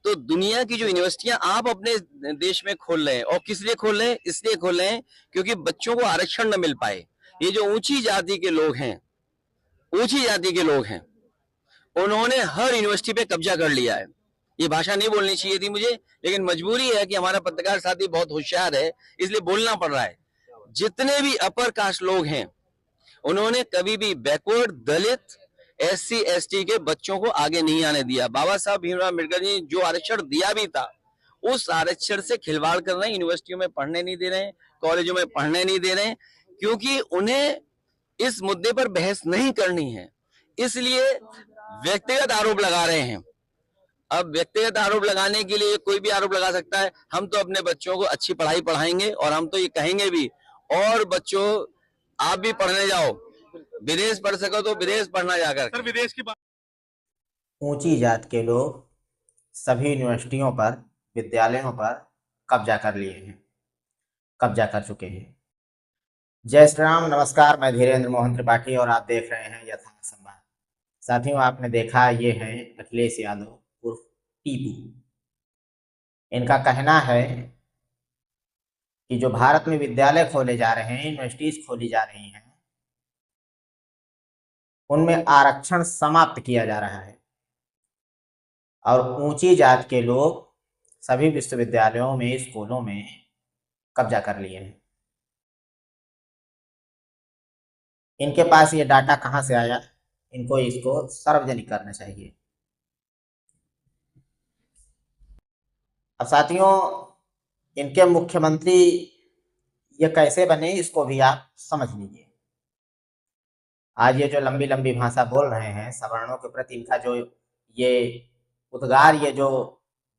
तो दुनिया की जो यूनिवर्सिटियां आप अपने देश में खोल रहे हैं, और किस लिए खोल रहे हैं? इसलिए खोल रहे हैं क्योंकि बच्चों को आरक्षण न मिल पाए। ये जो ऊंची जाति के लोग हैं, ऊंची जाति के लोग हैं, उन्होंने हर यूनिवर्सिटी पे कब्जा कर लिया है। ये भाषा नहीं बोलनी चाहिए थी मुझे, लेकिन मजबूरी है कि हमारा पत्रकार साथी बहुत होशियार है, इसलिए बोलना पड़ रहा है। जितने भी अपर कास्ट लोग हैं, उन्होंने कभी भी बैकवर्ड, दलित, SC ST के बच्चों को आगे नहीं आने दिया। बाबा साहब भीमराव अम्बेडकर जी जो आरक्षण दिया भी था, उस आरक्षण से खिलवाड़ कर रहे हैं। यूनिवर्सिटियों में पढ़ने नहीं दे रहे हैं, कॉलेजों में पढ़ने नहीं दे रहे हैं, क्योंकि उन्हें इस मुद्दे पर बहस नहीं करनी है, इसलिए व्यक्तिगत आरोप लगा रहे हैं। अब व्यक्तिगत आरोप लगाने के लिए कोई भी आरोप लगा सकता है। हम तो अपने बच्चों को अच्छी पढ़ाई पढ़ाएंगे, और हम तो ये कहेंगे भी, और बच्चों आप भी पढ़ने जाओ, विदेश पढ़ सको तो विदेश पढ़ना जाकर। सर विदेश की बात। ऊंची जात के लोग सभी यूनिवर्सिटियों पर, विद्यालयों पर कब्जा कर लिए हैं, कब्जा कर चुके हैं। जय श्री राम, नमस्कार। मैं धीरेन्द्र मोहन त्रिपाठी और आप देख रहे हैं यथार्थ संवाद। साथियों, आपने देखा ये हैं अखिलेश यादव उर्फ टीपू। इनका कहना है कि जो भारत में विद्यालय खोले जा रहे हैं, यूनिवर्सिटीज खोली जा रही हैं, उनमें आरक्षण समाप्त किया जा रहा है और ऊंची जात के लोग सभी विश्वविद्यालयों में, स्कूलों में कब्जा कर लिए हैं। इनके पास ये डाटा कहां से आया? इनको इसको सार्वजनिक करना चाहिए। अब साथियों, इनके मुख्यमंत्री ये कैसे बने, इसको भी आप समझ लीजिए। आज ये जो लंबी लंबी भाषा बोल रहे हैं सवर्णों के प्रति, इनका जो ये उद्गार ये जो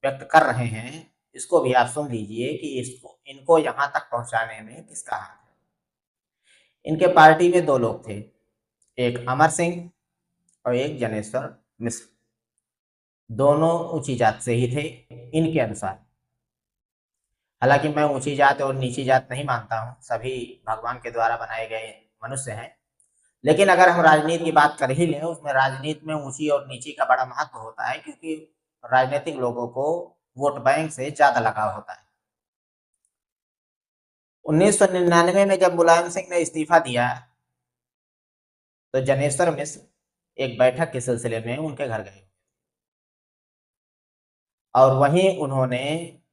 व्यक्त कर रहे हैं, इसको भी आप सुन लीजिए कि इसको इनको यहां तक पहुंचाने में किसका हाथ है। इनके पार्टी में दो लोग थे, एक अमर सिंह और एक जनेश्वर मिश्र। दोनों ऊंची जात से ही थे इनके अनुसार। हालांकि मैं ऊंची जात और नीची जात नहीं मानता हूं, सभी भगवान के द्वारा बनाए गए मनुष्य हैं। लेकिन अगर हम राजनीति की बात कर ही लें, उसमें राजनीति में ऊंची और नीची का बड़ा महत्व होता है, क्योंकि राजनीतिक लोगों को वोट बैंक से ज्यादा लगाव होता है। 1999 में जब मुलायम सिंह ने इस्तीफा दिया, तो जनेश्वर मिश्र एक बैठक के सिलसिले में उनके घर गए और वहीं उन्होंने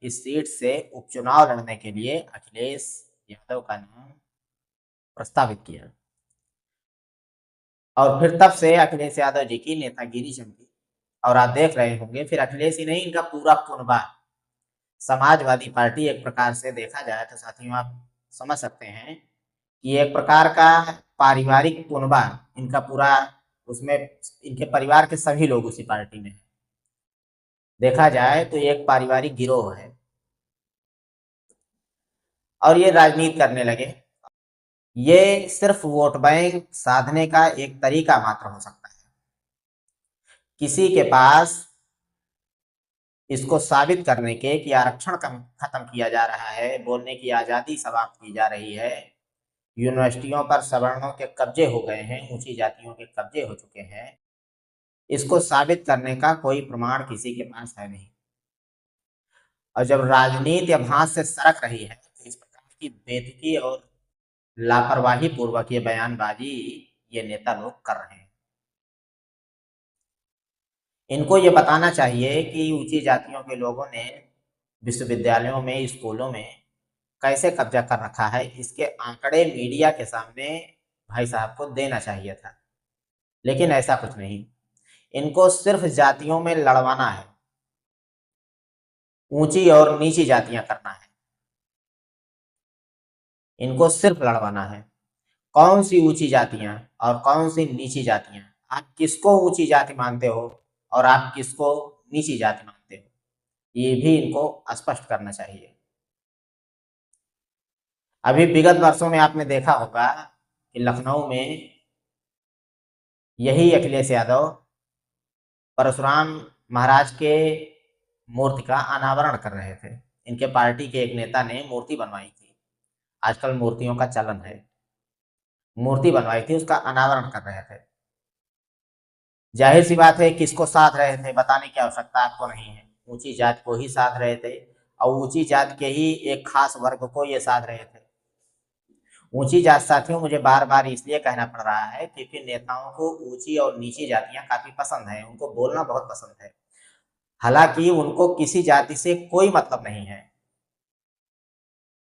इस सीट से उपचुनाव लड़ने के लिए अखिलेश यादव का नाम प्रस्तावित किया। और फिर तब से अखिलेश यादव जी की नेतागिरी चमकी। और आप देख रहे होंगे, फिर अखिलेश ही नहीं, इनका पूरा कुनबा, समाजवादी पार्टी, एक प्रकार से देखा जाए तो साथियों आप समझ सकते हैं कि एक प्रकार का पारिवारिक कुनबा इनका पूरा, उसमें इनके परिवार के सभी लोग उसी पार्टी में हैं। देखा जाए तो एक पारिवारिक गिरोह है और ये राजनीति करने लगे। ये सिर्फ वोट बैंक साधने का एक तरीका मात्र हो सकता है। किसी के पास इसको साबित करने के कि आरक्षण खत्म किया जा रहा है, बोलने की आजादी समाप्त की जा रही है, यूनिवर्सिटियों पर सवर्णों के कब्जे हो गए हैं, ऊंची जातियों के कब्जे हो चुके हैं, इसको साबित करने का कोई प्रमाण किसी के पास है नहीं। और जब राजनीति अब हाथ से सरक रही है, तो इस प्रकार की बेतुकी और लापरवाही पूर्वक ये बयानबाजी ये नेता लोग कर रहे हैं। इनको ये बताना चाहिए कि ऊंची जातियों के लोगों ने विश्वविद्यालयों में, स्कूलों में कैसे कब्जा कर रखा है, इसके आंकड़े मीडिया के सामने भाई साहब को देना चाहिए था। लेकिन ऐसा कुछ नहीं, इनको सिर्फ जातियों में लड़वाना है, ऊंची और नीची जातियां करना है, इनको सिर्फ लड़वाना है। कौन सी ऊंची जातियां और कौन सी नीची जातियां, आप किसको ऊंची जाति मानते हो और आप किसको नीची जाति मानते हो, ये भी इनको स्पष्ट करना चाहिए। अभी विगत वर्षों में आपने देखा होगा कि लखनऊ में यही अखिलेश यादव परशुराम महाराज के मूर्ति का अनावरण कर रहे थे। इनके पार्टी के एक नेता ने मूर्ति बनवाई थी, आजकल मूर्तियों का चलन है, मूर्ति बनवाई थी, उसका अनावरण कर रहे थे। जाहिर सी बात है, किसको साध रहे थे बताने की आवश्यकता आपको नहीं है, ऊंची जात को ही साध रहे थे और ऊंची जात के ही एक खास वर्ग को ये साध रहे थे। ऊंची जात साथियों, मुझे बार बार इसलिए कहना पड़ रहा है क्योंकि नेताओं को ऊंची और नीची जातियां काफी पसंद है, उनको बोलना बहुत पसंद है। हालांकि उनको किसी जाति से कोई मतलब नहीं है,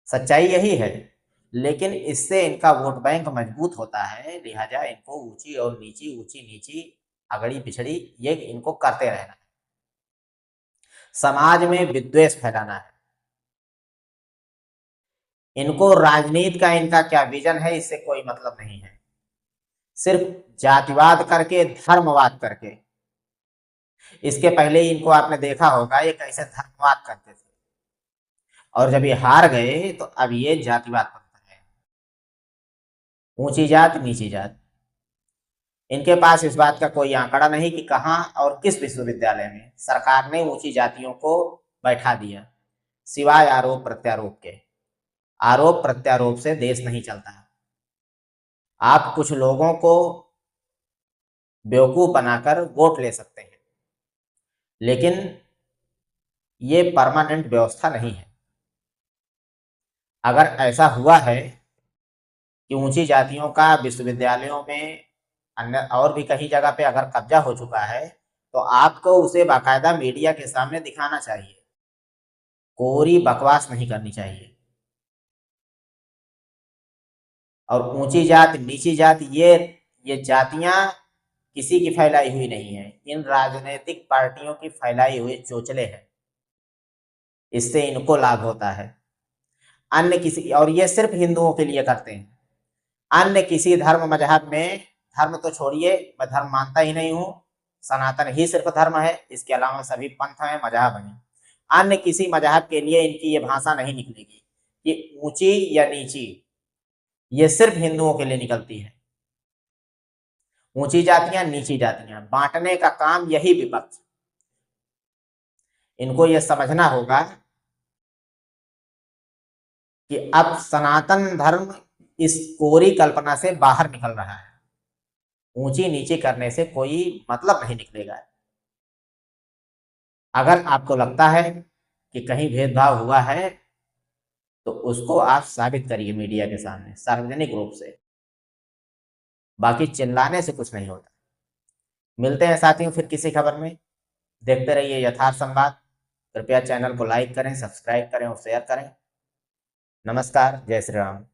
सच्चाई यही है, लेकिन इससे इनका वोट बैंक मजबूत होता है, लिहाजा इनको ऊंची और नीची, ऊंची नीची, अगड़ी पिछड़ी ये इनको करते रहना है। समाज में विद्वेष फैलाना है। इनको राजनीति का इनका क्या विजन है इससे कोई मतलब नहीं है। सिर्फ जातिवाद करके, धर्मवाद करके। इसके पहले इनको आपने देखा होगा ये कैसे धर्मवाद करते थे, और जब ये हार गए तो अब ये जातिवाद पर उतर गए। ऊंची जात, नीची जात, इनके पास इस बात का कोई आंकड़ा नहीं कि कहां और किस विश्वविद्यालय में सरकार ने ऊंची जातियों को बैठा दिया, सिवाय आरोप प्रत्यारोप के। आरोप प्रत्यारोप से देश नहीं चलता। आप कुछ लोगों को बेवकूफ बनाकर वोट ले सकते हैं, लेकिन ये परमानेंट व्यवस्था नहीं है। अगर ऐसा हुआ है कि ऊंची जातियों का विश्वविद्यालयों में, अन्य और भी कई जगह पे अगर कब्जा हो चुका है, तो आपको उसे बाकायदा मीडिया के सामने दिखाना चाहिए, कोरी बकवास नहीं करनी चाहिए। और ऊंची जात, नीची जात, ये जातियां किसी की फैलाई हुई नहीं है, इन राजनीतिक पार्टियों की फैलाई हुई चोचले हैं। इससे इनको लाभ होता है। अन्य किसी, और ये सिर्फ हिंदुओं के लिए करते हैं, अन्य किसी धर्म मजहब में, धर्म तो छोड़िए, मैं धर्म मानता ही नहीं हूं, सनातन ही सिर्फ धर्म है, इसके अलावा सभी पंथ हैं, मजहब हैं। अन्य किसी मजहब के लिए इनकी ये भाषा नहीं निकलेगी कि ऊंची या नीची, ये सिर्फ हिंदुओं के लिए निकलती है। ऊंची जातियां, नीची जातियां बांटने का काम यही विपक्ष। इनको यह समझना होगा कि अब सनातन धर्म इस कोरी कल्पना से बाहर निकल रहा है। ऊंची नीची करने से कोई मतलब नहीं निकलेगा। अगर आपको लगता है कि कहीं भेदभाव हुआ है तो उसको आप साबित करिए मीडिया के सामने, सार्वजनिक रूप से। बाकी चिल्लाने से कुछ नहीं होता। मिलते हैं साथियों फिर किसी खबर में। देखते रहिए यथार्थ संवाद। कृपया चैनल को लाइक करें, सब्सक्राइब करें और शेयर करें। नमस्कार, जय श्री राम।